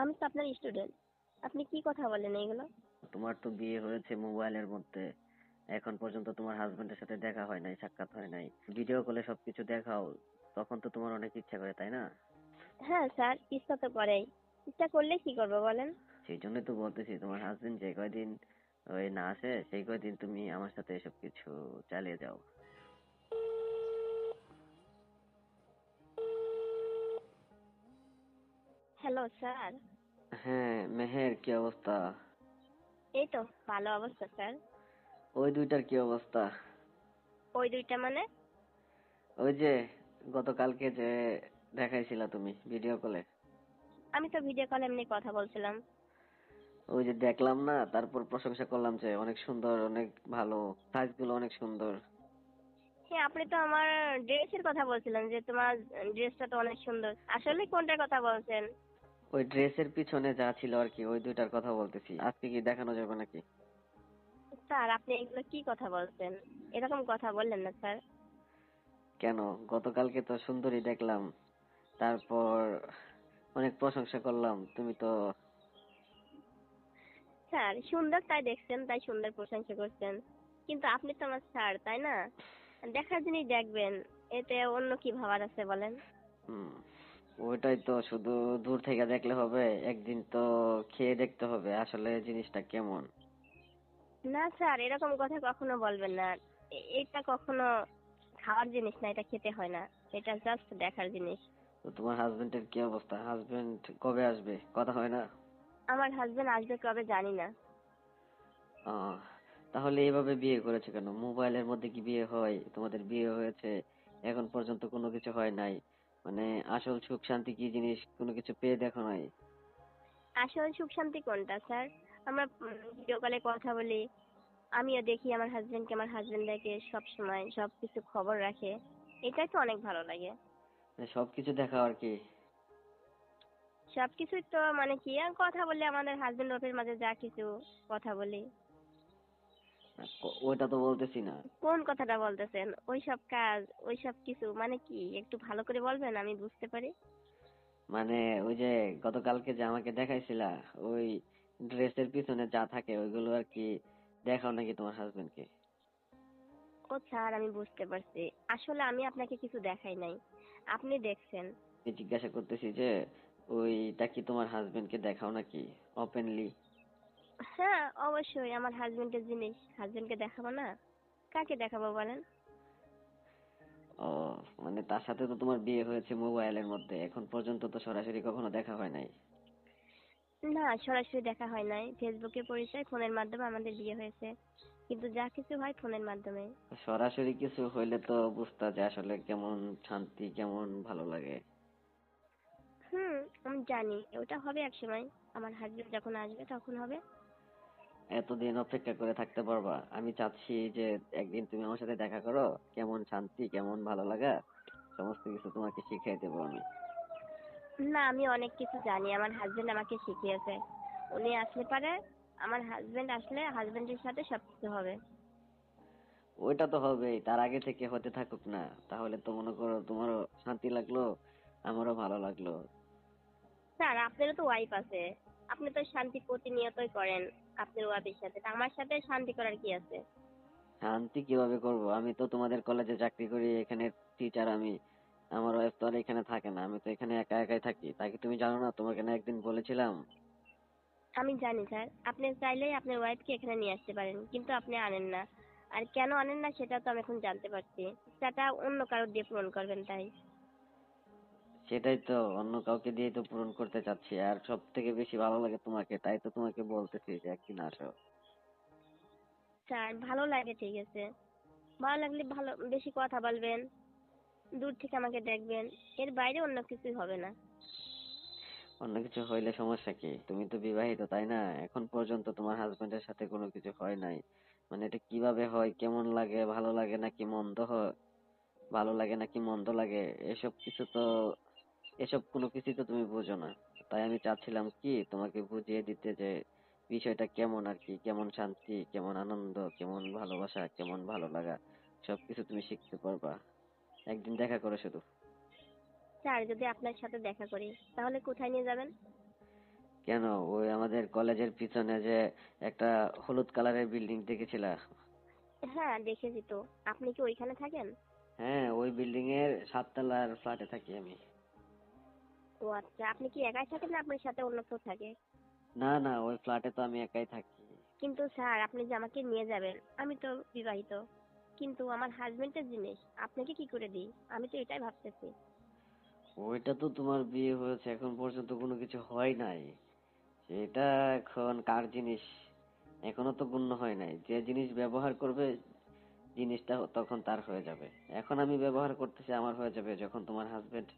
আমি তো আপনার স্টুডেন্ট। আপনি কি কথা বলেন এগুলো? তোমার তো বিয়ে হয়েছে মোবাইলের মধ্যে, এখন পর্যন্ত তোমার হাজবেন্ডের সাথে দেখা হয় নাই, সাক্ষাৎ হয় নাই, ভিডিও কলে সবকিছু দেখাও, তখন তো তোমার অনেক ইচ্ছা করে, তাই না? হ্যাঁ স্যার, ইচ্ছা তো করেই। ইচ্ছা করলে কি করবো বলেন? সেই জন্যই তো বলতেছি, তোমার হাজবেন্ড যে কয়দিন ওই না আসে সেই কয়দিন তুমি আমার সাথে এসব কিছু চালিয়ে যাও। Hello sir. হ্যাঁ মেহের, কি অবস্থা? এই তো ভালো অবস্থা স্যার। ওই দুইটার কি অবস্থা? ওই দুইটা মানে? ওই যে গতকালকে যে দেখাইছিলা তুমি ভিডিও কলে, আমি তো ভিডিও কলে এমনি কথা বলছিলাম। ওই যে দেখলাম না, তারপর প্রশংসা করলাম যে অনেক সুন্দর, অনেক ভালো, সাইজগুলো অনেক সুন্দর। হ্যাঁ, আপনি তো আমার ড্রেসের কথা বলছিলেন যে তোমার ড্রেসটা তো অনেক সুন্দর। আসলে কোনটার কথা বলছেন? ওই ড্রেসের পিছনে যা ছিল আর কি, ওই দুইটার কথা বলতেছি। আজকে কি দেখানো যাবে নাকি? স্যার, আপনি এগুলো কি কথা বলছেন? এরকম কথা বললেন না স্যার। কেন, গতকালকে তো সুন্দরী দেখলাম, তারপর অনেক প্রশংসা করলাম, তুমি তো। স্যার, সুন্দর তাই দেখছেন, তাই সুন্দর প্রশংসা করছেন, কিন্তু আপনি তো আমার স্যার, তাই না? দেখার জিনিস দেখবেন, এতে অন্য কি ভাবার আছে বলেন? হুম, ওইটাই তো, শুধু দূর থেকে দেখলে হবে? একদিন তো খেয়ে দেখতে হবে আসলে জিনিসটা কেমন। না স্যার, এরকম কথা কখনো বলবেন না। এটা কখনো খাওয়ার জিনিস না, এটা খেতে হয় না। এটা জাস্ট দেখার জিনিস। তো তোমার হাজবেন্ডের কি অবস্থা? হাজবেন্ড কবে আসবে, কথা হয় না? আমার হাজবেন্ড আসবে কবে জানি না। আহ তাহলে এভাবে বিয়ে করেছে কেন? মোবাইলের মধ্যে কি বিয়ে হয়? তোমাদের বিয়ে হয়েছে, এখন পর্যন্ত কোনো কিছু হয় নাই, মানে আসল সুখ শান্তি কি জিনিস কোনো কিছু পেয়ে দেখো নাই? আসলে সুখ শান্তি কোনটা স্যার? আমরা ভিডিও কলে কথা বলি, আমিও দেখি আমার হাজবেন্ডকে, আমার হাজবেন্ড দেখে, সব সময় সবকিছু খবর রাখে। এটাই তো অনেক ভালো লাগে। মানে সবকিছু দেখা আর কি? সবকিছুই তো মানে কি, আর কথা বললে আমাদের হাজবেন্ড ওয়াইফের মাঝে যা কিছু কথা বলি। ওইটা তো বলতেছি না। কোন কথাটা বলতেছেন? ওইসব কাজ, ওইসব কিছু মানে কি, একটু ভালো করে বলবেন, আমি বুঝতে পারি। মানে ওই যে গতকালকে যে আমাকে দেখাইছিলা, ওই ড্রেসের পিছনে যা থাকে ওইগুলো আর কি দেখাও নাকি তোমার হাজবেন্ডকে? ও স্যার, আমি বুঝতে পারছি। আসলে আমি আপনাকে কিছু দেখাই নাই, আপনি দেখছেন। আমি জিজ্ঞাসা করতেছি যে ওইটা কি তোমার হাজবেন্ডকে দেখাও নাকি ওপেনলি? হ্যাঁ, অবশ্যই আমার হাজবেন্ডের জিনিস হাজবেন্ডকে দেখাবো না? কাকে দেখাবো বলেন? ও, মানে তার সাথে তো তোমার বিয়ে হয়েছে মোবাইলের মধ্যে, এখন পর্যন্ত তো সরাসরি কখনো দেখা হয় নাই। না, সরাসরি দেখা হয় নাই। ফেসবুকে পরিচয়, ফোনের মাধ্যমে আমাদের বিয়ে হয়েছে, কিন্তু যা কিছু হয় ফোনের মাধ্যমে। সরাসরি কিছু হইলে তো বুঝতা যে আসলে কেমন শান্তি, কেমন ভালো লাগে। আমি জানি ওটা হবে এক সময়। আমার হাজবেন্ড যখন আসবে তখন হবে। এতদিন অপেক্ষা করে থাকতে পারবা? আমি চাচ্ছি যে একদিন তুমি আমার সাথে দেখা করো, কেমন শান্তি, কেমন ভালো লাগা, সমস্ত কিছু তোমাকে শিখিয়ে দেবো আমি। না, আমি অনেক কিছু জানি, আমার হাজবেন্ড আমাকে শিখিয়েছে। উনি আসলে পারে, আমার হাজবেন্ড আসলে হাজবেন্ডের সাথে সবকিছু হবে। ওইটা তো হবেই, তার আগে থেকে হতে থাকুক না, তাহলে তো মনে করো তোমারও শান্তি লাগলো, আমারও ভালো লাগলো। স্যার, আপনারও তো ওয়াইফ আছে, আপনি তো শান্তি প্রতিনিয়তই করেন আপনার ওয়াইফের সাথে, তা আমার সাথে শান্তি করার কি আছে? শান্তি কিভাবে করব? আমি তো তোমাদের কলেজে চাকরি করি, এখানে টিচার আমি। আমার ওয়াইফ তো আর এখানে থাকে না, আমি তো এখানে একা একাই থাকি। তাই কি তুমি জানো না? তোমাকে না একদিন বলেছিলাম। আমি জানি স্যার, আপনি চাইলেই আপনার ওয়াইফকে এখানে নিয়ে আসতে পারেন, কিন্তু আপনি আনেন না। আর কেন আনেন না সেটা তো আমি এখন জানতে পারছি। সেটা অন্য কারোর দিয়ে পূরণ করবেন তাই। সেটাই তো, অন্য কাউকে দিয়ে তো পূরণ করতে চাচ্ছি, আর সব থেকে বেশি ভালো লাগে তোমাকে, তাই তো তোমাকে বলতেছি যে একদিন আসো। স্যার, ভালো লাগে ঠিক আছে, ভালো লাগলে ভালো বেশি কথা বলবেন, দূর থেকে আমাকে দেখবেন, এর বাইরে অন্য কিছুই হবে না। অন্য কিছু হইলে সমস্যা কি? তুমি তো বিবাহিত, তাই না? এখন পর্যন্ত তোমার হাজবেন্ডের সাথে কোনো কিছু হয় নাই, মানে এটা কিভাবে হয়, কেমন লাগে, ভালো লাগে নাকি মন্দ হয়, ভালো লাগে নাকি মন্দ লাগে, এসব কিছু তো, এসব কোনো কিছু তো তুমি বুঝো না। তাই আমি চাচ্ছিলাম কি তোমাকে বুঝিয়ে দিতে যে বিষয়টা কেমন আর কি, কেমন শান্তি, কেমন আনন্দ, কেমন ভালোবাসা, কেমন ভালো লাগা, সবকিছু তুমি শিখতে পারবা। একদিন দেখা করো শুধু। স্যার, যদি আপনার সাথে দেখা করি তাহলে কোথায় নিয়ে যাবেন? কেন, ওই আমাদের কলেজের পিছনে যে একটা হলুদ কালারের বিল্ডিং দেখেছিলা? হ্যাঁ দেখেছি তো। আপনি কি ওইখানে থাকেন? হ্যাঁ, ওই বিল্ডিং এর 7 তলার ফ্ল্যাটে থাকি আমি। ও আচ্ছা, আপনি কি একাই থাকেন না আপনার সাথে অন্য কেউ থাকে? না না, ওই ফ্ল্যাটে তো আমি একাই থাকি। কিন্তু স্যার আপনি যে আমাকে নিয়ে যাবেন, আমি তো বিবাহিত, কিন্তু আমার হাজবেন্ডের জিনিস আপনাকে কি করে দিই, আমি তো এটাই ভাবতেছি। ওইটা তো তোমার বিয়ে হয়েছে, এখন পর্যন্ত কোনো কিছু হয় নাই। সেটা এখন কার জিনিস এখনো তো গণ্য হয় নাই। যে জিনিস ব্যবহার করবে জিনিসটা তখন তার হয়ে যাবে। এখন আমি ব্যবহার করতেছি, আমার হয়ে যাবে, যখন তোমার হাজবেন্ড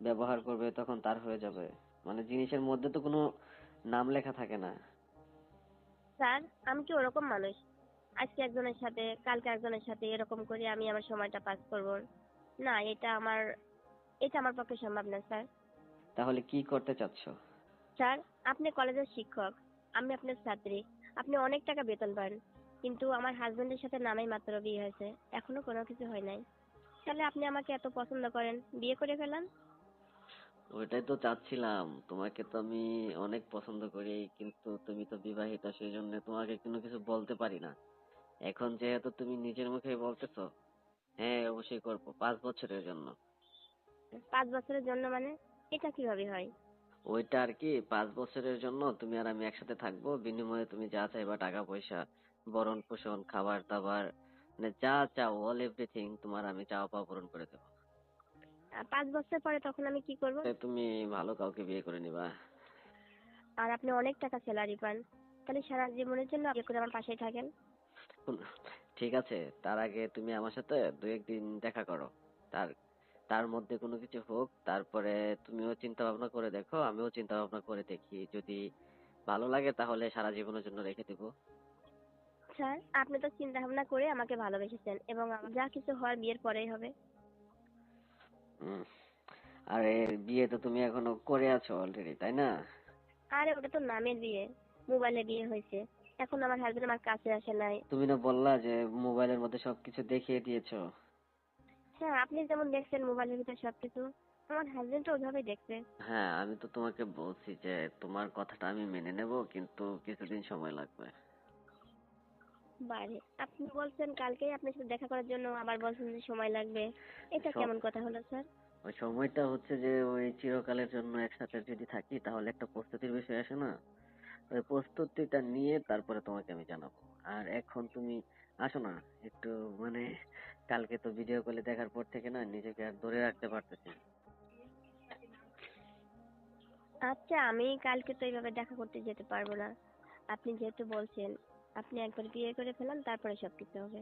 ব্যবহার করবে তখন তার হয়ে যাবে। মানে জিনিসের মধ্যে তো কোনো নাম লেখা থাকে না। স্যার আমি কি ওরকম মানুষ, আজকে একজনের সাথে কালকে একজনের সাথে এরকম করে আমি আমার সময়টা পাস করব? না, এটা আমার পক্ষে সম্ভব না স্যার। তাহলে কি করতে চাচ্ছ? স্যার আপনি কলেজের শিক্ষক, আমি আপনার ছাত্রী, আপনি অনেক টাকা বেতন পান, কিন্তু আমার হাজবেন্ডের সাথে নামেই মাত্র বিয়ে হয়েছে, এখনো কোনো কিছু হয় নাই। তাহলে আপনি আমাকে এত পছন্দ করেন, বিয়ে করে ফেলান। ওইটাই তো চাচ্ছিলাম, তোমাকে তো আমি অনেক পছন্দ করি, কিন্তু তুমি তো বিবাহিতা, সেই জন্য তোমাকে কোনো কিছু বলতে পারি না। এখন যেহেতু তুমি নিজের মুখে বলতেছো, হ্যাঁ অবশ্যই করবো, 5 বছরের জন্য। 5 বছরের জন্য মানে? এটা কিভাবে হয়? ওইটা আর কি, 5 বছরের জন্য তুমি আর আমি একসাথে থাকবো, বিনিময়ে তুমি যা চাইবা, টাকা পয়সা, ভরণ পোষণ, খাবার দাবার, মানে যা চাও, অল এভরিথিং তোমার আমি চাওয়া পাওয়া পূরণ করে দেবো। 5 বছর পরে তখন আমি কি করব? তুমি ভালো কাউকে বিয়ে করে নিবা। আর আপনি অনেক টাকা স্যালারি পান, তাহলে সারা জীবনের জন্য বিয়ে করে আমার পাশেই থাকেন। ঠিক আছে, তার আগে তুমি আমার সাথে 2-1 দিন দেখা করো। তার তার মধ্যে কোনো কিছু হোক, তারপরে তুমিও চিন্তা ভাবনা করে দেখো, আমিও চিন্তা ভাবনা করে দেখি, যদি ভালো লাগে তাহলে সারা জীবনের জন্য রেখে দেবো। স্যার আপনি তো চিন্তা ভাবনা করে আমাকে ভালোবেসেছেন, এবং যা কিছু হওয়ার বিয়ের পরেই হবে। উম, আরে বিয়ে তো তুমি এখনো করে আছো অলরেডি, তাই না? আরে ওটা তো নামের বিয়ে, মোবাইলে বিয়ে হয়েছে, এখন আমার হাজবেন্ড আমার কাছে আসে নাই। তুমি না বললা যে মোবাইলের মধ্যে সবকিছু দেখিয়ে দিয়েছো? হ্যাঁ আপনি যেমন দেখছেন মোবাইলের ভিতরে সবকিছু, আমার হাজবেন্ড তো ওইভাবেই দেখছে। হ্যাঁ, আমি তো তোমাকে বলছি যে তোমার কথাটা আমি মেনে নেব, কিন্তু কিছুদিন সময় লাগবে। বারে আপনি বলছেন কালকেই আপনার সাথে দেখা করার জন্য, আবার বলছেন যে সময় লাগবে। এটা স- কেমন কথা হলো স্যার? ওই সময়টা হচ্ছে যে ওই চিরকালের জন্য একসাথে যদি থাকি তাহলে একটা প্রস্তুতির বিষয় আসে না? ওই প্রস্তুতিটা নিয়ে তারপরে তোমাকে আমি জানাবো। আর এখন তুমি আসো না একটু, মানে কালকে তো ভিডিও কলে দেখার পর থেকে না নিজেকে আর ধরে রাখতে পারতেছি না। আচ্ছা আমি কালকে তো এইভাবে দেখা করতে যেতে পারবো না, আপনি যেহেতু বলছেন, আপনি একবার বিয়ে করে ফেলান তারপরে সবকিছু হবে।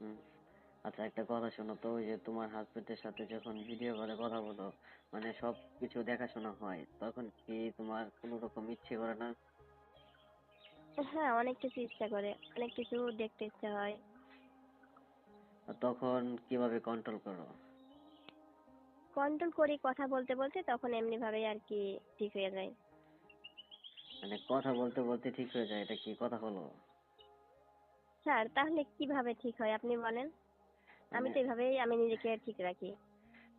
হুম। আচ্ছা একটা কথা শোনো তো, ওই যে তোমার হাজবেন্ডের সাথে যখন ভিডিও কলে কথা বলো, মানে সব কিছু দেখাশোনা হয়, তখন কি তোমার কোনো রকম ইচ্ছে করে না? হ্যাঁ অনেক কিছু ইচ্ছা করে, অনেক কিছু দেখতে ইচ্ছা হয়। আর তখন কিভাবে কন্ট্রোল করো? কন্ট্রোল করি কথা বলতে বলতে, তখন এমনি ভাবেই আর কি ঠিক হয়ে যায়। মানে কথা বলতে বলতে ঠিক হয়ে যায়, এটা কি কথা হলো? স্যার তাহলে কিভাবে ঠিক হয় আপনি বলেন? আমি মানে তো এভাবেই আমি নিজেকে ঠিক রাখি।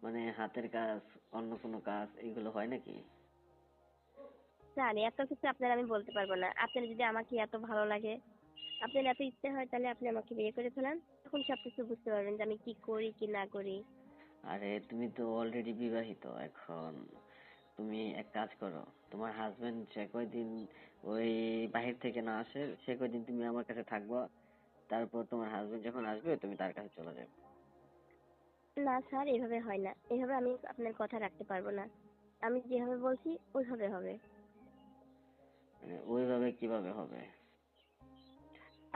মানে হাতের কাজ, অন্য কোনো কাজ, এগুলো হয় নাকি? স্যার এত কিছু আপনার আমি বলতে পারবো না, আপনার যদি আমাকে এত ভালো লাগে, আপনার এত ইচ্ছে হয়, তাহলে আপনি আমাকে বিয়ে করে ফেলান, তখন সবকিছু বুঝতে পারবেন যে আমি কি করি কি না করি। আরে তুমি তো অলরেডি বিবাহিত এখন। তুমি এক কাজ করো, তোমার হাজবেন্ড যে কয়দিন ওই বাহির থেকে না আসে সে কয়দিন তুমি আমার কাছে থাকবা, তারপর তোমার হাজবেন্ড যখন আসবে তুমি তার কাছে চলে যাবে। না স্যার এভাবে হয় না, এভাবে আমি আপনার কথা রাখতে পারবো না। আমি যেভাবে বলছি ওইভাবে হবে। মানে ওইভাবে কিভাবে হবে?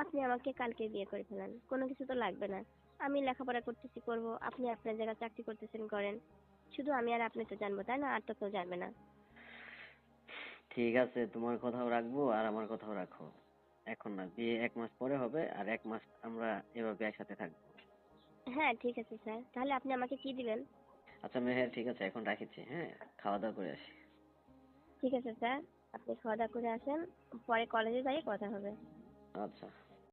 আপনি আমাকে কালকে বিয়ে করে ফেলান, কোনো কিছু তো লাগবে না। আমি লেখাপড়া করতেছি করব, আপনি আপনার জায়গায় চাকরি করতেছেন করেন, শুধু আমি আর আপনি তো জানবো তাই না, আর তো কেউ জানবে না। ঠিক আছে, তোমার কথাও রাখবো আর আমার কথাও রাখো। এখন না, বিয়ে 1 মাস পরে হবে, আর 1 মাস আমরা এভাবে একসাথে থাকবো। হ্যাঁ ঠিক আছে স্যার, তাহলে আপনি আমাকে কি দিবেন? আচ্ছা মেহের, ঠিক আছে এখন রাখিছি, হ্যাঁ খাওয়া দাওয়া করে আসি। ঠিক আছে স্যার, আপনি খাওয়া দাওয়া করে আসেন, পরে কলেজে যাই কথা হবে। আচ্ছা।